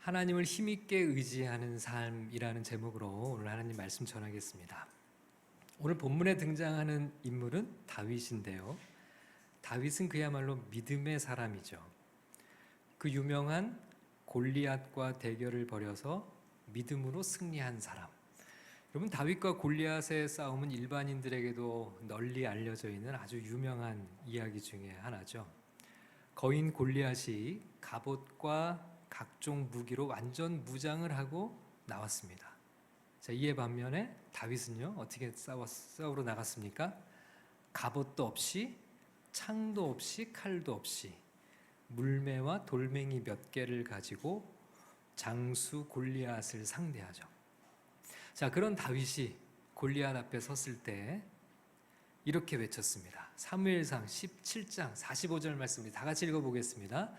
하나님을 힘있게 의지하는 삶이라는 제목으로 오늘 하나님 말씀 전하겠습니다. 오늘 본문에 등장하는 인물은 다윗인데요. 다윗은 그야말로 믿음의 사람이죠. 그 유명한 골리앗과 대결을 벌여서 믿음으로 승리한 사람. 여러분, 다윗과 골리앗의 싸움은 일반인들에게도 널리 알려져 있는 아주 유명한 이야기 중에 하나죠. 거인 골리앗이 갑옷과 각종 무기로 완전 무장을 하고 나왔습니다. 자, 이에 반면에 다윗은요, 어떻게 싸우러 나갔습니까? 갑옷도 없이, 창도 없이, 칼도 없이 물매와 돌멩이 몇 개를 가지고 장수 골리앗을 상대하죠. 자, 그런 다윗이 골리앗 앞에 섰을 때 이렇게 외쳤습니다. 사무엘상 17장 45절 말씀입니다. 다 같이 읽어보겠습니다.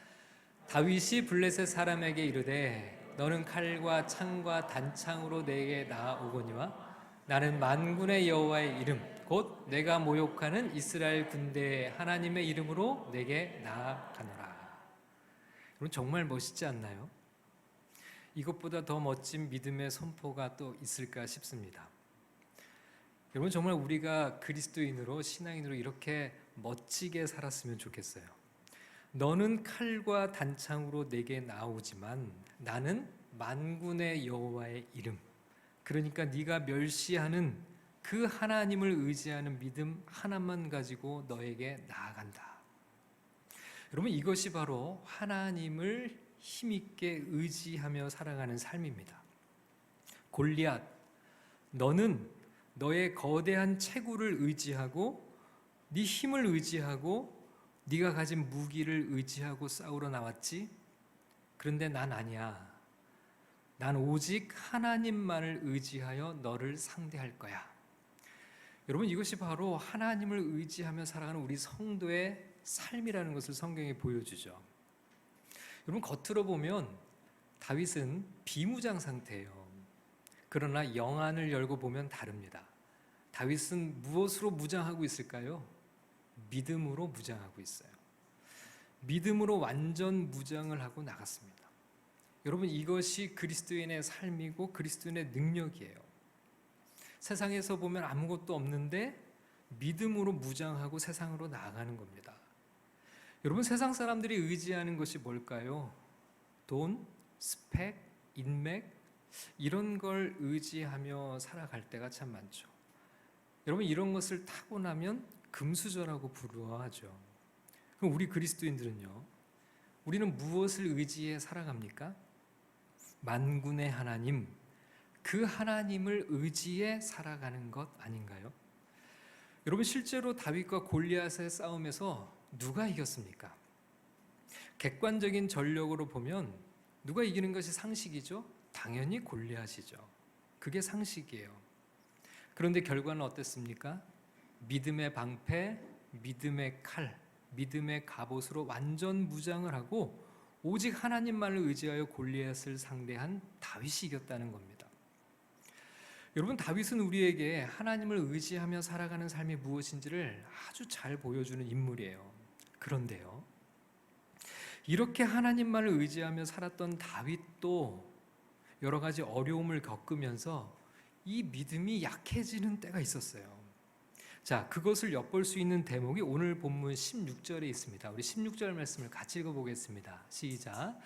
다윗이 블레셋 사람에게 이르되 너는 칼과 창과 단창으로 내게 나아오거니와 나는 만군의 여호와의 이름 곧 내가 모욕하는 이스라엘 군대의 하나님의 이름으로 내게 나아가노라. 여러분, 정말 멋있지 않나요? 이것보다 더 멋진 믿음의 선포가 또 있을까 싶습니다. 여러분, 정말 우리가 그리스도인으로 신앙인으로 이렇게 멋지게 살았으면 좋겠어요. 너는 칼과 단창으로 내게 나오지만 나는 만군의 여호와의 이름, 그러니까 네가 멸시하는 그 하나님을 의지하는 믿음 하나만 가지고 너에게 나아간다. 여러분, 이것이 바로 하나님을 힘있게 의지하며 살아가는 삶입니다. 골리앗, 너는 너의 거대한 체구를 의지하고 네 힘을 의지하고 네가 가진 무기를 의지하고 싸우러 나왔지? 그런데 난 아니야. 난 오직 하나님만을 의지하여 너를 상대할 거야. 여러분, 이것이 바로 하나님을 의지하며 살아가는 우리 성도의 삶이라는 것을 성경이 보여주죠. 여러분, 겉으로 보면 다윗은 비무장 상태예요. 그러나 영안을 열고 보면 다릅니다. 다윗은 무엇으로 무장하고 있을까요? 믿음으로 무장하고 있어요. 믿음으로 완전 무장을 하고 나갔습니다. 여러분, 이것이 그리스도인의 삶이고 그리스도인의 능력이에요. 세상에서 보면 아무것도 없는데 믿음으로 무장하고 세상으로 나아가는 겁니다. 여러분, 세상 사람들이 의지하는 것이 뭘까요? 돈, 스펙, 인맥, 이런 걸 의지하며 살아갈 때가 참 많죠. 여러분, 이런 것을 타고 나면 금수저라고 부러워하죠. 그럼 우리 그리스도인들은요, 우리는 무엇을 의지해 살아갑니까? 만군의 하나님, 그 하나님을 의지해 살아가는 것 아닌가요? 여러분, 실제로 다윗과 골리앗의 싸움에서 누가 이겼습니까? 객관적인 전력으로 보면 누가 이기는 것이 상식이죠? 당연히 골리앗이죠. 그게 상식이에요. 그런데 결과는 어땠습니까? 믿음의 방패, 믿음의 칼, 믿음의 갑옷으로 완전 무장을 하고 오직 하나님만을 의지하여 골리앗을 상대한 다윗이 이겼다는 겁니다. 여러분, 다윗은 우리에게 하나님을 의지하며 살아가는 삶이 무엇인지를 아주 잘 보여주는 인물이에요. 그런데요, 이렇게 하나님만을 의지하며 살았던 다윗도 여러 가지 어려움을 겪으면서 이 믿음이 약해지는 때가 있었어요. 자, 그것을 엿볼 수 있는 대목이 오늘 본문 16절에 있습니다. 우리 16절 말씀을 같이 읽어보겠습니다. 시작.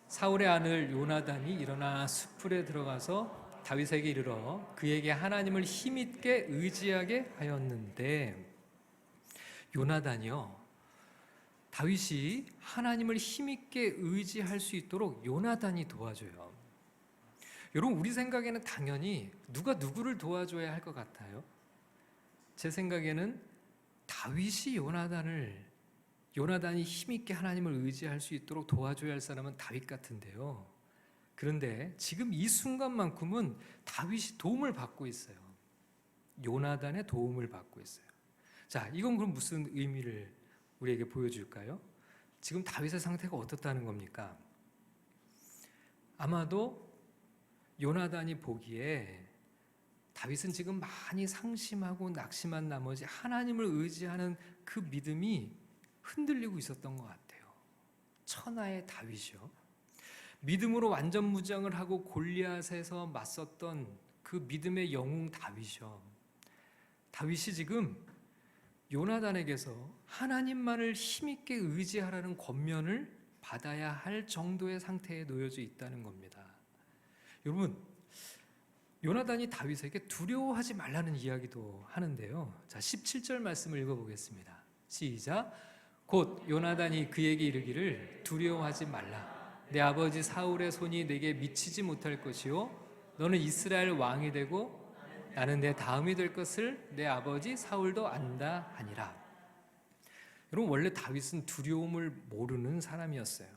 사울의 아들 요나단이 일어나 숲풀에 들어가서 다윗에게 이르러 그에게 하나님을 힘있게 의지하게 하였는데, 요나단이요, 다윗이 하나님을 힘있게 의지할 수 있도록 요나단이 도와줘요. 여러분, 우리 생각에는 당연히 누가 누구를 도와줘야 할 것 같아요? 제 생각에는 다윗이 요나단이 힘있게 하나님을 의지할 수 있도록 도와줘야 할 사람은 다윗 같은데요. 그런데 지금 이 순간만큼은 다윗이 도움을 받고 있어요. 요나단의 도움을 받고 있어요. 자, 이건 그럼 무슨 의미를 우리에게 보여줄까요? 지금 다윗의 상태가 어떻다는 겁니까? 아마도 요나단이 보기에 다윗은 지금 많이 상심하고 낙심한 나머지 하나님을 의지하는 그 믿음이 흔들리고 있었던 것 같아요. 천하의 다윗이요, 믿음으로 완전 무장을 하고 골리앗에서 맞섰던 그 믿음의 영웅 다윗이요. 다윗이 지금 요나단에게서 하나님만을 힘있게 의지하라는 권면을 받아야 할 정도의 상태에 놓여져 있다는 겁니다. 여러분, 요나단이 다윗에게 두려워하지 말라는 이야기도 하는데요. 자, 17절 말씀을 읽어보겠습니다. 시작. 곧 요나단이 그에게 이르기를 두려워하지 말라. 내 아버지 사울의 손이 내게 미치지 못할 것이요 너는 이스라엘 왕이 되고 나는 내 다음이 될 것을 내 아버지 사울도 안다 하니라. 여러분, 원래 다윗은 두려움을 모르는 사람이었어요.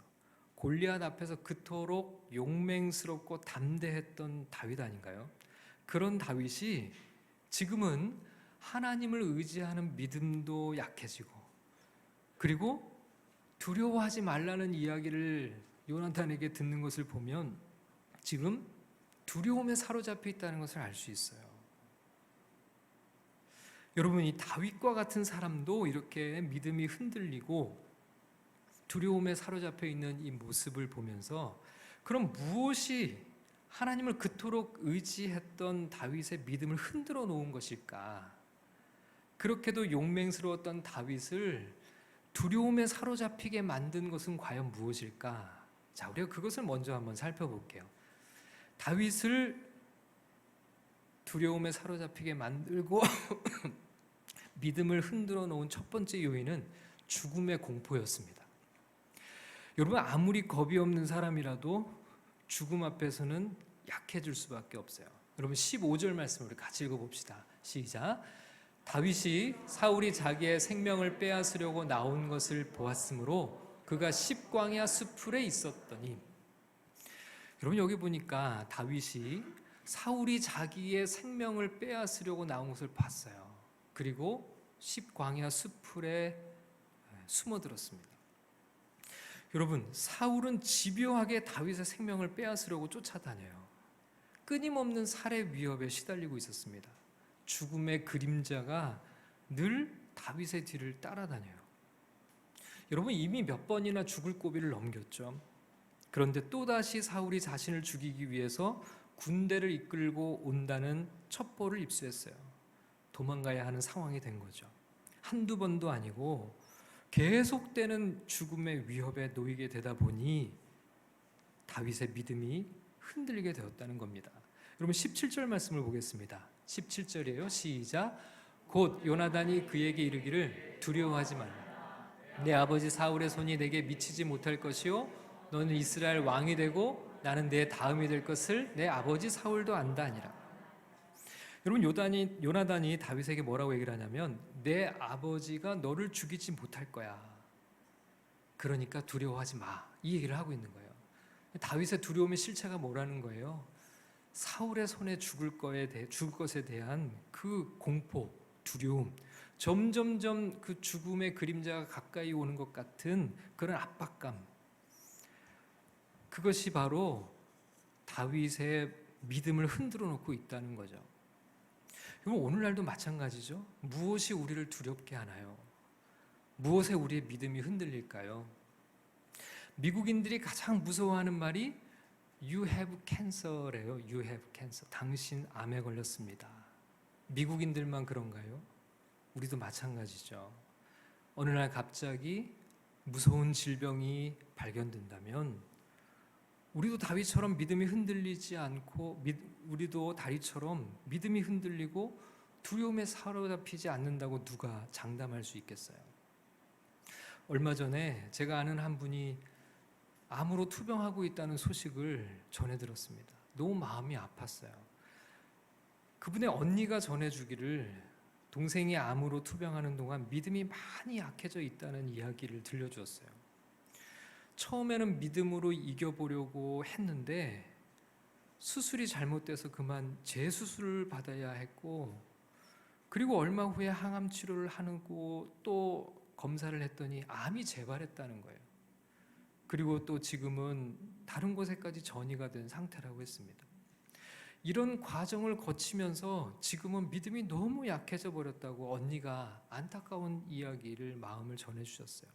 골리앗 앞에서 그토록 용맹스럽고 담대했던 다윗 아닌가요? 그런 다윗이 지금은 하나님을 의지하는 믿음도 약해지고, 그리고 두려워하지 말라는 이야기를 요나단에게 듣는 것을 보면 지금 두려움에 사로잡혀 있다는 것을 알 수 있어요. 여러분, 이 다윗과 같은 사람도 이렇게 믿음이 흔들리고 두려움에 사로잡혀 있는 이 모습을 보면서, 그럼 무엇이 하나님을 그토록 의지했던 다윗의 믿음을 흔들어 놓은 것일까? 그렇게도 용맹스러웠던 다윗을 두려움에 사로잡히게 만든 것은 과연 무엇일까? 자, 우리가 그것을 먼저 한번 살펴볼게요. 다윗을 두려움에 사로잡히게 만들고 믿음을 흔들어 놓은 첫 번째 요인은 죽음의 공포였습니다. 여러분, 아무리 겁이 없는 사람이라도 죽음 앞에서는 약해질 수밖에 없어요. 여러분, 15절 말씀을 우리 같이 읽어봅시다. 시작. 다윗이 사울이 자기의 생명을 빼앗으려고 나온 것을 보았으므로 그가 십광야 수풀에 있었더니. 여러분, 여기 보니까 다윗이 사울이 자기의 생명을 빼앗으려고 나온 것을 봤어요. 그리고 십광야 수풀에 숨어들었습니다. 여러분, 사울은 집요하게 다윗의 생명을 빼앗으려고 쫓아다녀요. 끊임없는 살해 위협에 시달리고 있었습니다. 죽음의 그림자가 늘 다윗의 뒤를 따라다녀요. 여러분, 이미 몇 번이나 죽을 고비를 넘겼죠. 그런데 또다시 사울이 자신을 죽이기 위해서 군대를 이끌고 온다는 첩보를 입수했어요. 도망가야 하는 상황이 된 거죠. 한두 번도 아니고 계속되는 죽음의 위협에 놓이게 되다 보니 다윗의 믿음이 흔들리게 되었다는 겁니다. 여러분, 17절 말씀을 보겠습니다. 17절이에요. 시작. 곧 요나단이 그에게 이르기를 두려워하지 말라. 내 아버지 사울의 손이 내게 미치지 못할 것이요 너는 이스라엘 왕이 되고 나는 내 다음이 될 것을 내 아버지 사울도 안다 하니라. 여러분, 요나단이 다윗에게 뭐라고 얘기를 하냐면 내 아버지가 너를 죽이지 못할 거야. 그러니까 두려워하지 마. 이 얘기를 하고 있는 거예요. 다윗의 두려움의 실체가 뭐라는 거예요? 사울의 손에 죽을 것에 대한 그 공포, 두려움, 점점점 그 죽음의 그림자가 가까이 오는 것 같은 그런 압박감, 그것이 바로 다윗의 믿음을 흔들어 놓고 있다는 거죠. 여러분, 오늘날도 마찬가지죠. 무엇이 우리를 두렵게 하나요? 무엇에 우리의 믿음이 흔들릴까요? 미국인들이 가장 무서워하는 말이 You have cancer래요. You have cancer. 당신 암에 걸렸습니다. 미국인들만 그런가요? 우리도 마찬가지죠. 어느 날 갑자기 무서운 질병이 발견된다면 우리도 다윗처럼 믿음이 흔들리지 않고 우리도 다윗처럼 믿음이 흔들리고 두려움에 사로잡히지 않는다고 누가 장담할 수 있겠어요? 얼마 전에 제가 아는 한 분이 암으로 투병하고 있다는 소식을 전해 들었습니다. 너무 마음이 아팠어요. 그분의 언니가 전해주기를 동생이 암으로 투병하는 동안 믿음이 많이 약해져 있다는 이야기를 들려주었어요. 처음에는 믿음으로 이겨보려고 했는데 수술이 잘못돼서 그만 재수술을 받아야 했고, 그리고 얼마 후에 항암 치료를 하고 또 검사를 했더니 암이 재발했다는 거예요. 그리고 또 지금은 다른 곳에까지 전이가 된 상태라고 했습니다. 이런 과정을 거치면서 지금은 믿음이 너무 약해져 버렸다고 언니가 안타까운 이야기를 마음을 전해주셨어요.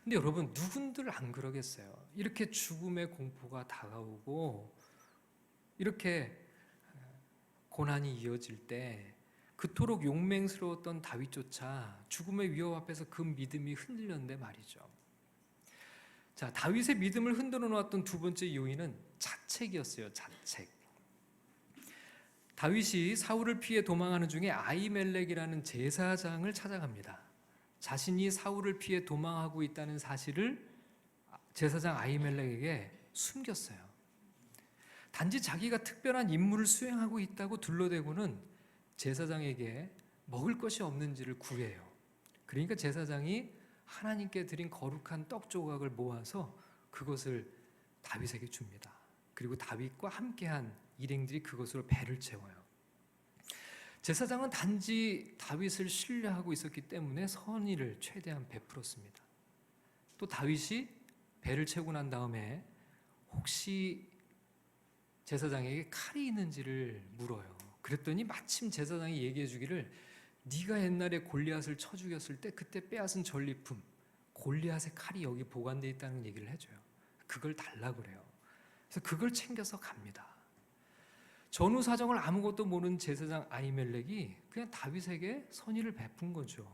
근데 여러분, 누군들 안 그러겠어요? 이렇게 죽음의 공포가 다가오고 이렇게 고난이 이어질 때 그토록 용맹스러웠던 다윗조차 죽음의 위협 앞에서 그 믿음이 흔들렸는데 말이죠. 자, 다윗의 믿음을 흔들어 놓았던 두 번째 요인은 자책이었어요. 자책. 다윗이 사울을 피해 도망하는 중에 아히멜렉이라는 제사장을 찾아갑니다. 자신이 사울을 피해 도망하고 있다는 사실을 제사장 아히멜렉에게 숨겼어요. 단지 자기가 특별한 임무를 수행하고 있다고 둘러대고는 제사장에게 먹을 것이 없는지를 구해요. 그러니까 제사장이 하나님께 드린 거룩한 떡 조각을 모아서 그것을 다윗에게 줍니다. 그리고 다윗과 함께한 일행들이 그것으로 배를 채워요. 제사장은 단지 다윗을 신뢰하고 있었기 때문에 선의를 최대한 베풀었습니다. 또 다윗이 배를 채우고 난 다음에 혹시 제사장에게 칼이 있는지를 물어요. 그랬더니 마침 제사장이 얘기해 주기를 네가 옛날에 골리앗을 쳐 죽였을 때 그때 빼앗은 전리품 골리앗의 칼이 여기 보관되어 있다는 얘기를 해줘요. 그걸 달라고 그래요. 그래서 그걸 챙겨서 갑니다. 전후 사정을 아무것도 모르는 제사장 아히멜렉이 그냥 다윗에게 선의를 베푼 거죠.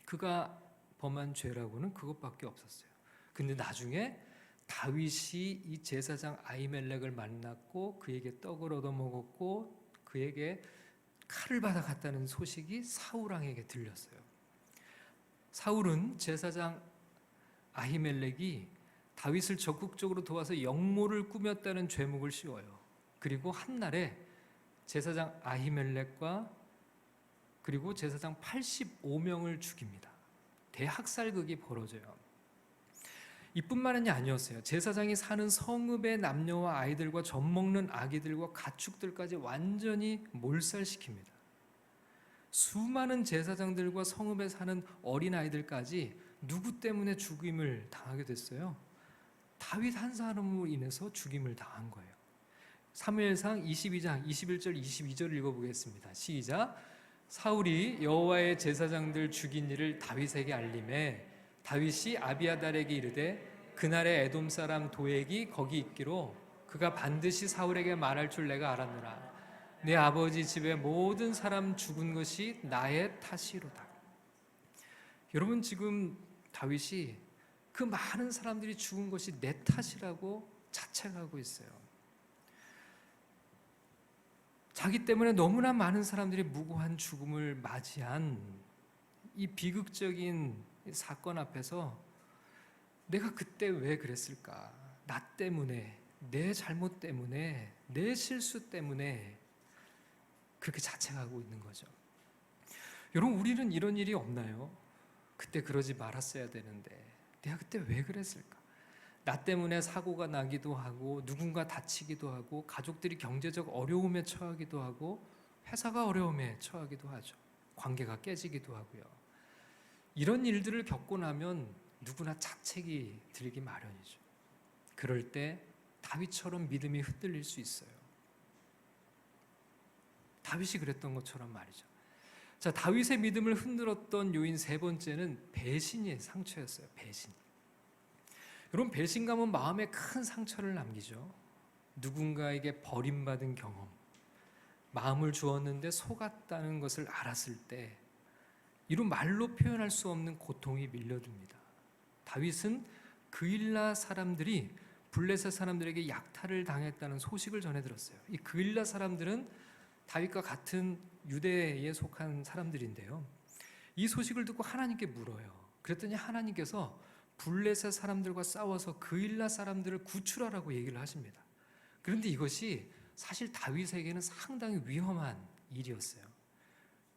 그가 범한 죄라고는 그것밖에 없었어요. 근데 나중에 다윗이 이 제사장 아히멜렉을 만났고 그에게 떡을 얻어먹었고 그에게 칼을 받아갔다는 소식이 사울 왕에게 들렸어요. 사울은 제사장 아히멜렉이 다윗을 적극적으로 도와서 역모를 꾸몄다는 죄목을 씌워요. 그리고 한날에 제사장 아히멜렉과 그리고 제사장 85명을 죽입니다. 대학살극이 벌어져요. 이뿐만이 아니었어요. 제사장이 사는 성읍의 남녀와 아이들과 젖먹는 아기들과 가축들까지 완전히 몰살시킵니다. 수많은 제사장들과 성읍에 사는 어린아이들까지 누구 때문에 죽임을 당하게 됐어요? 다윗 한 사람으로 인해서 죽임을 당한 거예요. 사무엘상 22장 21절 22절 읽어보겠습니다. 시작. 사울이 여호와의 제사장들 죽인 일을 다윗에게 알림해 다윗이 아비아달에게 이르되 그날에 에돔 사람 도액이 거기 있기로 그가 반드시 사울에게 말할 줄 내가 알았노라. 내 아버지 집의 모든 사람 죽은 것이 나의 탓이로다. 여러분, 지금 다윗이 그 많은 사람들이 죽은 것이 내 탓이라고 자책하고 있어요. 자기 때문에 너무나 많은 사람들이 무고한 죽음을 맞이한 이 비극적인 사건 앞에서 내가 그때 왜 그랬을까? 나 때문에, 내 잘못 때문에, 내 실수 때문에 그렇게 자책하고 있는 거죠. 여러분, 우리는 이런 일이 없나요? 그때 그러지 말았어야 되는데 내가 그때 왜 그랬을까? 나 때문에 사고가 나기도 하고 누군가 다치기도 하고 가족들이 경제적 어려움에 처하기도 하고 회사가 어려움에 처하기도 하죠. 관계가 깨지기도 하고요. 이런 일들을 겪고 나면 누구나 자책이 들기 마련이죠. 그럴 때 다윗처럼 믿음이 흔들릴 수 있어요. 다윗이 그랬던 것처럼 말이죠. 자, 다윗의 믿음을 흔들었던 요인 세 번째는 배신의 상처였어요. 배신. 여러분, 배신감은 마음에 큰 상처를 남기죠. 누군가에게 버림받은 경험, 마음을 주었는데 속았다는 것을 알았을 때 이루 말로 표현할 수 없는 고통이 밀려듭니다. 다윗은 그일라 사람들이 블레셋 사람들에게 약탈을 당했다는 소식을 전해 들었어요. 이 그일라 사람들은 다윗과 같은 유대에 속한 사람들인데요. 이 소식을 듣고 하나님께 물어요. 그랬더니 하나님께서 블레셋 사람들과 싸워서 그일라 사람들을 구출하라고 얘기를 하십니다. 그런데 이것이 사실 다윗에게는 상당히 위험한 일이었어요.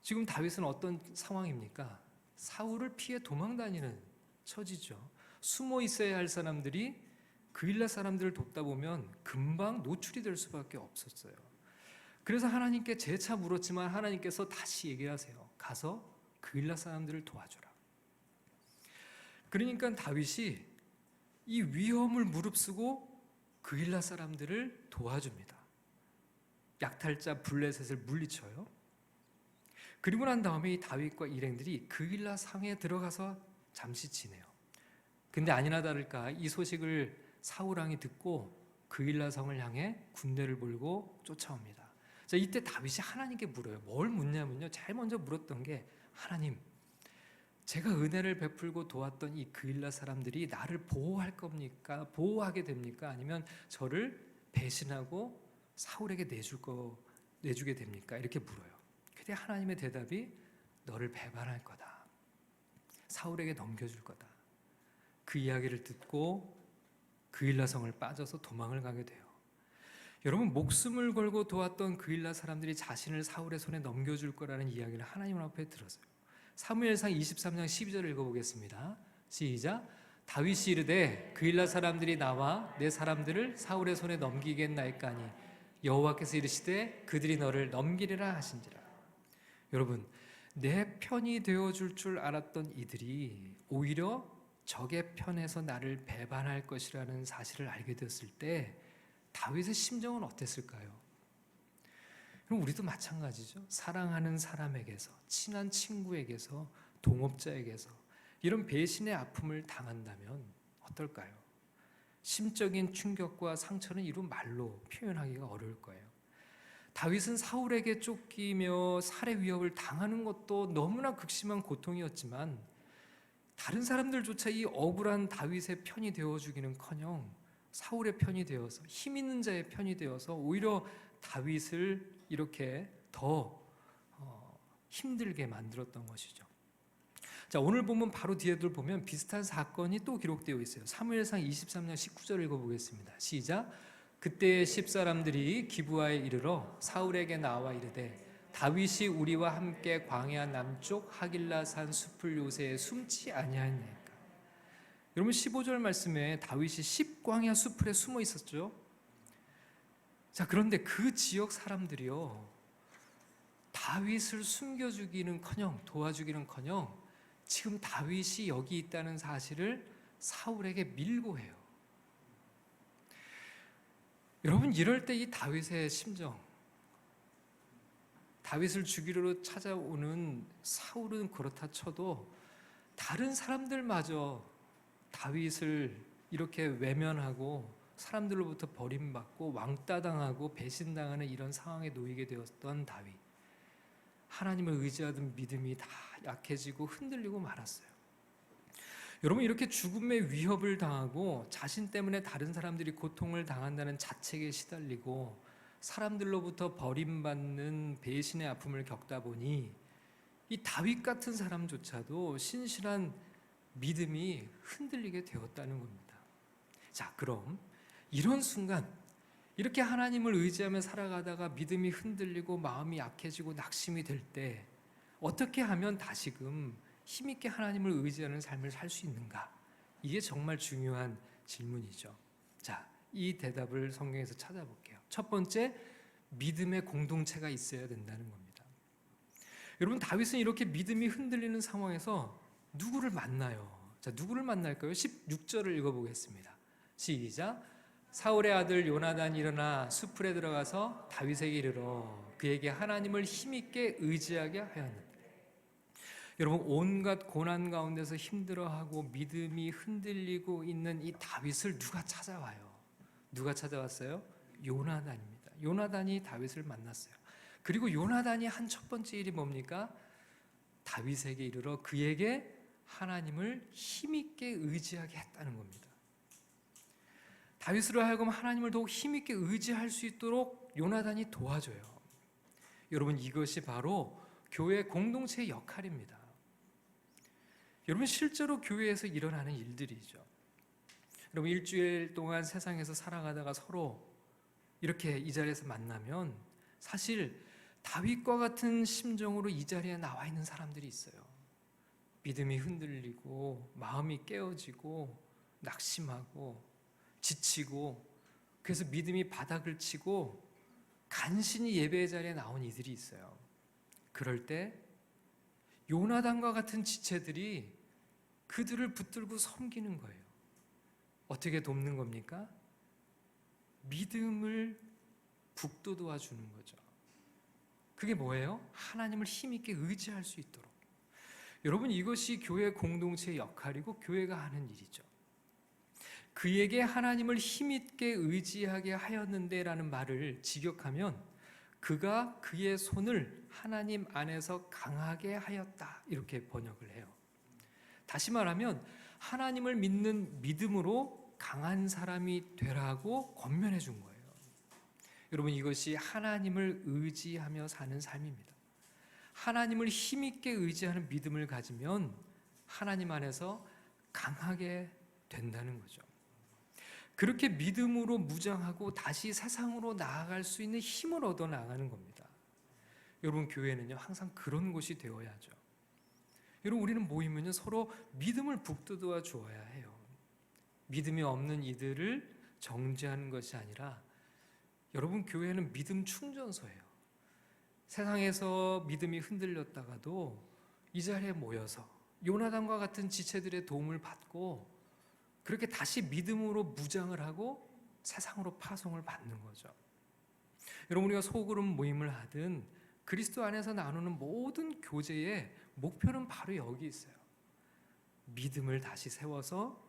지금 다윗은 어떤 상황입니까? 사울을 피해 도망다니는 처지죠. 숨어 있어야 할 사람들이 그일라 사람들을 돕다 보면 금방 노출이 될 수밖에 없었어요. 그래서 하나님께 재차 물었지만 하나님께서 다시 얘기하세요. 가서 그일라 사람들을 도와줘라. 그러니까 다윗이 이 위험을 무릅쓰고 그일라 사람들을 도와줍니다. 약탈자 블레셋을 물리쳐요. 그리고 난 다음에 이 다윗과 일행들이 그일라 상에 들어가서 잠시 지내요. 근데 아니나 다를까 이 소식을 사울 왕이 듣고 그일라 성을 향해 군대를 몰고 쫓아옵니다. 자, 이때 다윗이 하나님께 물어요. 뭘 묻냐면요, 제일 먼저 물었던 게, 하나님, 제가 은혜를 베풀고 도왔던 이 그일라 사람들이 나를 보호할 겁니까? 보호하게 됩니까? 아니면 저를 배신하고 사울에게 내주게 됩니까? 이렇게 물어요. 근데 하나님의 대답이 너를 배반할 거다. 사울에게 넘겨줄 거다. 그 이야기를 듣고 그일라 성을 빠져서 도망을 가게 돼요. 여러분, 목숨을 걸고 도왔던 그일라 사람들이 자신을 사울의 손에 넘겨줄 거라는 이야기를 하나님 앞에 들었어요. 사무엘상 23장 12절을 읽어보겠습니다. 시작. 다윗이 이르되 그일라 사람들이 나와 내 사람들을 사울의 손에 넘기겠나이까니 여호와께서 이르시되 그들이 너를 넘기리라 하신지라. 여러분, 내 편이 되어줄 줄 알았던 이들이 오히려 적의 편에서 나를 배반할 것이라는 사실을 알게 되었을 때 다윗의 심정은 어땠을까요? 그럼 우리도 마찬가지죠. 사랑하는 사람에게서, 친한 친구에게서, 동업자에게서 이런 배신의 아픔을 당한다면 어떨까요? 심적인 충격과 상처는 이루 말로 표현하기가 어려울 거예요. 다윗은 사울에게 쫓기며 살해 위협을 당하는 것도 너무나 극심한 고통이었지만 다른 사람들조차 이 억울한 다윗의 편이 되어주기는커녕 사울의 편이 되어서, 힘 있는 자의 편이 되어서 오히려 다윗을 이렇게 더 힘들게 만들었던 것이죠. 자, 오늘 보면 바로 뒤에들 보면 비슷한 사건이 또 기록되어 있어요. 사무엘상 23장 19절 읽어보겠습니다. 시작. 그때 10사람들이 기브아에 이르러 사울에게 나와 이르되 다윗이 우리와 함께 광야 남쪽 하길라산 숲을 요새에 숨지 아니하였나이까. 여러분, 15절 말씀에 다윗이 10광야 숲에 숨어 있었죠. 자, 그런데 그 지역 사람들이요, 다윗을 숨겨주기는커녕, 도와주기는커녕 지금 다윗이 여기 있다는 사실을 사울에게 밀고 해요. 여러분, 이럴 때 이 다윗의 심정, 다윗을 죽이려 찾아오는 사울은 그렇다 쳐도 다른 사람들마저 다윗을 이렇게 외면하고 사람들로부터 버림받고 왕따당하고 배신당하는 이런 상황에 놓이게 되었던 다윗, 하나님을 의지하던 믿음이 다 약해지고 흔들리고 말았어요. 여러분, 이렇게 죽음의 위협을 당하고 자신 때문에 다른 사람들이 고통을 당한다는 자책에 시달리고 사람들로부터 버림받는 배신의 아픔을 겪다 보니 이 다윗 같은 사람조차도 신실한 믿음이 흔들리게 되었다는 겁니다. 자, 그럼 이런 순간, 이렇게 하나님을 의지하며 살아가다가 믿음이 흔들리고 마음이 약해지고 낙심이 될 때 어떻게 하면 다시금 힘있게 하나님을 의지하는 삶을 살 수 있는가? 이게 정말 중요한 질문이죠. 자, 이 대답을 성경에서 찾아볼게요. 첫 번째, 믿음의 공동체가 있어야 된다는 겁니다. 여러분, 다윗은 이렇게 믿음이 흔들리는 상황에서 누구를 만나요? 자, 누구를 만날까요? 16절을 읽어보겠습니다. 시작. 사울의 아들 요나단이 일어나 숲풀에 들어가서 다윗에게 이르러 그에게 하나님을 힘있게 의지하게 하였는데. 여러분, 온갖 고난 가운데서 힘들어하고 믿음이 흔들리고 있는 이 다윗을 누가 찾아와요? 누가 찾아왔어요? 요나단입니다. 요나단이 다윗을 만났어요. 그리고 요나단이 한 첫 번째 일이 뭡니까? 다윗에게 이르러 그에게 하나님을 힘있게 의지하게 했다는 겁니다. 다윗으로 하여금 하나님을 더욱 힘있게 의지할 수 있도록 요나단이 도와줘요. 여러분, 이것이 바로 교회 공동체의 역할입니다. 여러분, 실제로 교회에서 일어나는 일들이죠. 여러분, 일주일 동안 세상에서 살아가다가 서로 이렇게 이 자리에서 만나면 사실 다윗과 같은 심정으로 이 자리에 나와 있는 사람들이 있어요. 믿음이 흔들리고 마음이 깨어지고 낙심하고 지치고, 그래서 믿음이 바닥을 치고 간신히 예배의 자리에 나온 이들이 있어요. 그럴 때 요나단과 같은 지체들이 그들을 붙들고 섬기는 거예요. 어떻게 돕는 겁니까? 믿음을 북돋워 주는 거죠. 그게 뭐예요? 하나님을 힘있게 의지할 수 있도록. 여러분, 이것이 교회 공동체의 역할이고 교회가 하는 일이죠. 그에게 하나님을 힘있게 의지하게 하였는데라는 말을 직역하면 그가 그의 손을 하나님 안에서 강하게 하였다, 이렇게 번역을 해요. 다시 말하면 하나님을 믿는 믿음으로 강한 사람이 되라고 권면해 준 거예요. 여러분, 이것이 하나님을 의지하며 사는 삶입니다. 하나님을 힘있게 의지하는 믿음을 가지면 하나님 안에서 강하게 된다는 거죠. 그렇게 믿음으로 무장하고 다시 세상으로 나아갈 수 있는 힘을 얻어 나가는 겁니다. 여러분, 교회는요 항상 그런 곳이 되어야죠. 여러분, 우리는 모이면요 서로 믿음을 북돋워 주어야 해요. 믿음이 없는 이들을 정죄하는 것이 아니라, 여러분, 교회는 믿음 충전소예요. 세상에서 믿음이 흔들렸다가도 이 자리에 모여서 요나단과 같은 지체들의 도움을 받고 그렇게 다시 믿음으로 무장을 하고 세상으로 파송을 받는 거죠. 여러분, 우리가 소그룹 모임을 하든 그리스도 안에서 나누는 모든 교제의 목표는 바로 여기 있어요. 믿음을 다시 세워서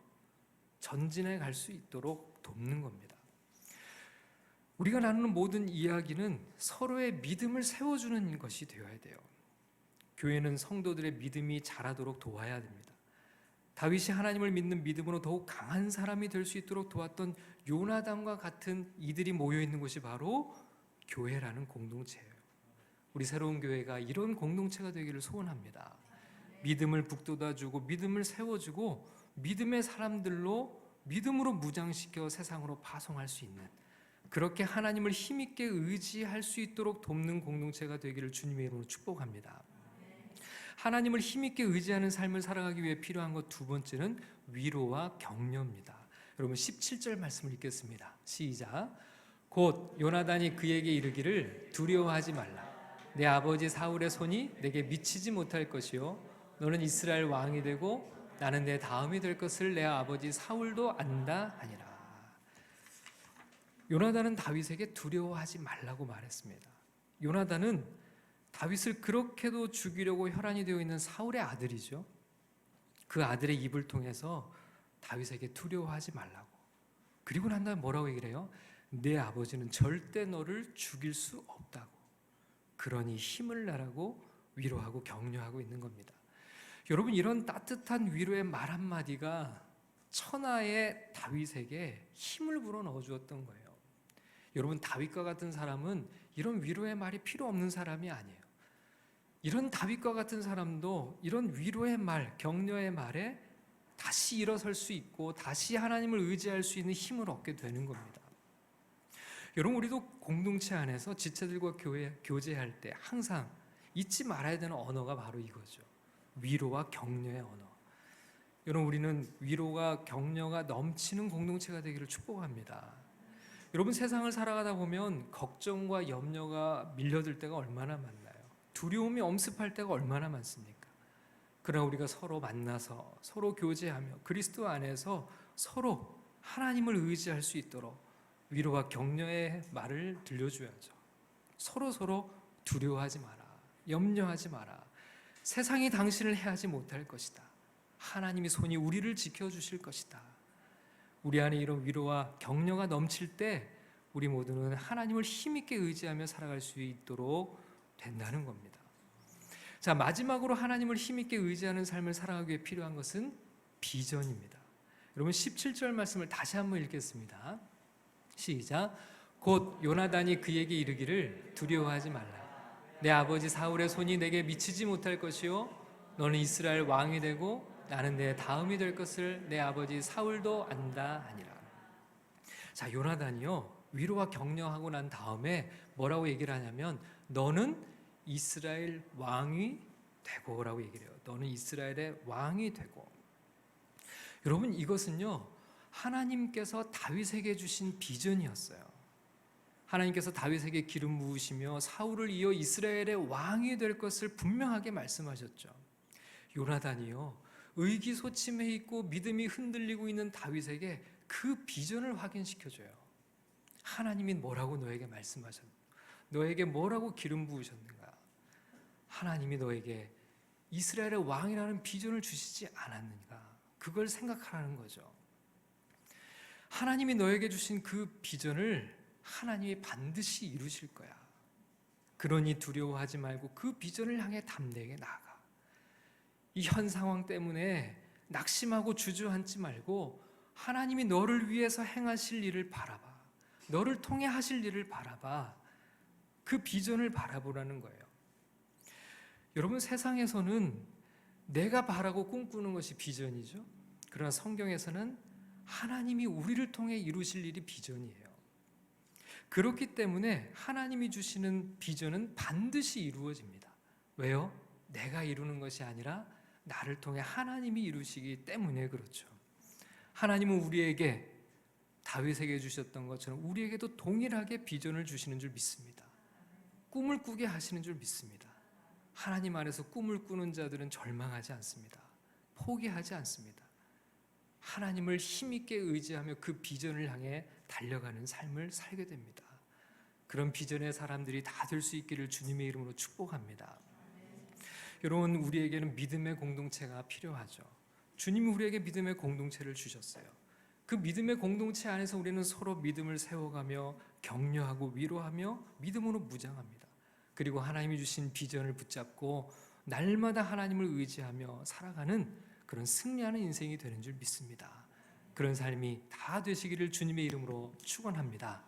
전진해 갈 수 있도록 돕는 겁니다. 우리가 나누는 모든 이야기는 서로의 믿음을 세워주는 것이 되어야 돼요. 교회는 성도들의 믿음이 자라도록 도와야 됩니다. 다윗이 하나님을 믿는 믿음으로 더욱 강한 사람이 될 수 있도록 도왔던 요나단과 같은 이들이 모여있는 곳이 바로 교회라는 공동체예요. 우리 새로운 교회가 이런 공동체가 되기를 소원합니다. 믿음을 북돋아주고 믿음을 세워주고 믿음의 사람들로 믿음으로 무장시켜 세상으로 파송할 수 있는, 그렇게 하나님을 힘있게 의지할 수 있도록 돕는 공동체가 되기를 주님의 이름으로 축복합니다. 하나님을 힘있게 의지하는 삶을 살아가기 위해 필요한 것 두 번째는 위로와 격려입니다. 여러분, 17절 말씀을 읽겠습니다. 시작. 곧 요나단이 그에게 이르기를 두려워하지 말라. 내 아버지 사울의 손이 내게 미치지 못할 것이요 너는 이스라엘 왕이 되고 나는 내 다음이 될 것을 내 아버지 사울도 안다 하니라. 요나단은 다윗에게 두려워하지 말라고 말했습니다. 요나단은 다윗을 그렇게도 죽이려고 혈안이 되어 있는 사울의 아들이죠. 그 아들의 입을 통해서 다윗에게 두려워하지 말라고. 그리고 난 다음에 뭐라고 얘기를 해요? 내 아버지는 절대 너를 죽일 수 없다고. 그러니 힘을 내라고 위로하고 격려하고 있는 겁니다. 여러분, 이런 따뜻한 위로의 말 한마디가 천하의 다윗에게 힘을 불어넣어 주었던 거예요. 여러분, 다윗과 같은 사람은 이런 위로의 말이 필요 없는 사람이 아니에요. 이런 다윗과 같은 사람도 이런 위로의 말, 격려의 말에 다시 일어설 수 있고 다시 하나님을 의지할 수 있는 힘을 얻게 되는 겁니다. 여러분, 우리도 공동체 안에서 지체들과 교제할 때 항상 잊지 말아야 되는 언어가 바로 이거죠. 위로와 격려의 언어. 여러분, 우리는 위로가 격려가 넘치는 공동체가 되기를 축복합니다. 여러분, 세상을 살아가다 보면 걱정과 염려가 밀려들 때가 얼마나 많나요? 두려움이 엄습할 때가 얼마나 많습니까? 그러나 우리가 서로 만나서 서로 교제하며 그리스도 안에서 서로 하나님을 의지할 수 있도록 위로와 격려의 말을 들려줘야죠. 서로 두려워하지 마라. 염려하지 마라. 세상이 당신을 해하지 못할 것이다. 하나님의 손이 우리를 지켜주실 것이다. 우리 안에 이런 위로와 격려가 넘칠 때 우리 모두는 하나님을 힘있게 의지하며 살아갈 수 있도록 된다는 겁니다. 자, 마지막으로 하나님을 힘있게 의지하는 삶을 살아가기 위해 필요한 것은 비전입니다. 여러분, 17절 말씀을 다시 한번 읽겠습니다. 시작. 곧 요나단이 그에게 이르기를 두려워하지 말라. 내 아버지 사울의 손이 내게 미치지 못할 것이요 너는 이스라엘 왕이 되고 나는 내 다음이 될 것을 내 아버지 사울도 안다 하니라. 자, 요나단이요 위로와 격려하고 난 다음에 뭐라고 얘기를 하냐면 너는 이스라엘 왕이 되고 라고 얘기를 해요. 너는 이스라엘의 왕이 되고. 여러분, 이것은요 하나님께서 다윗에게 주신 비전이었어요. 하나님께서 다윗에게 기름 부으시며 사울을 이어 이스라엘의 왕이 될 것을 분명하게 말씀하셨죠. 요나단이요 의기소침해 있고 믿음이 흔들리고 있는 다윗에게 그 비전을 확인시켜줘요. 하나님이 뭐라고 너에게 말씀하셨는가? 너에게 뭐라고 기름 부으셨는가? 하나님이 너에게 이스라엘의 왕이라는 비전을 주시지 않았는가? 그걸 생각하라는 거죠. 하나님이 너에게 주신 그 비전을 하나님이 반드시 이루실 거야. 그러니 두려워하지 말고 그 비전을 향해 담대하게 나아가. 이 현 상황 때문에 낙심하고 주저앉지 말고 하나님이 너를 위해서 행하실 일을 바라봐. 너를 통해 하실 일을 바라봐. 그 비전을 바라보라는 거예요. 여러분, 세상에서는 내가 바라고 꿈꾸는 것이 비전이죠. 그러나 성경에서는 하나님이 우리를 통해 이루실 일이 비전이에요. 그렇기 때문에 하나님이 주시는 비전은 반드시 이루어집니다. 왜요? 내가 이루는 것이 아니라 나를 통해 하나님이 이루시기 때문에 그렇죠. 하나님은 우리에게 다윗에게 주셨던 것처럼 우리에게도 동일하게 비전을 주시는 줄 믿습니다. 꿈을 꾸게 하시는 줄 믿습니다. 하나님 안에서 꿈을 꾸는 자들은 절망하지 않습니다. 포기하지 않습니다. 하나님을 힘있게 의지하며 그 비전을 향해 달려가는 삶을 살게 됩니다. 그런 비전의 사람들이 다 될 수 있기를 주님의 이름으로 축복합니다. 여러분, 우리에게는 믿음의 공동체가 필요하죠. 주님이 우리에게 믿음의 공동체를 주셨어요. 그 믿음의 공동체 안에서 우리는 서로 믿음을 세워가며 격려하고 위로하며 믿음으로 무장합니다. 그리고 하나님이 주신 비전을 붙잡고 날마다 하나님을 의지하며 살아가는 그런 승리하는 인생이 되는 줄 믿습니다. 그런 삶이 다 되시기를 주님의 이름으로 축원합니다.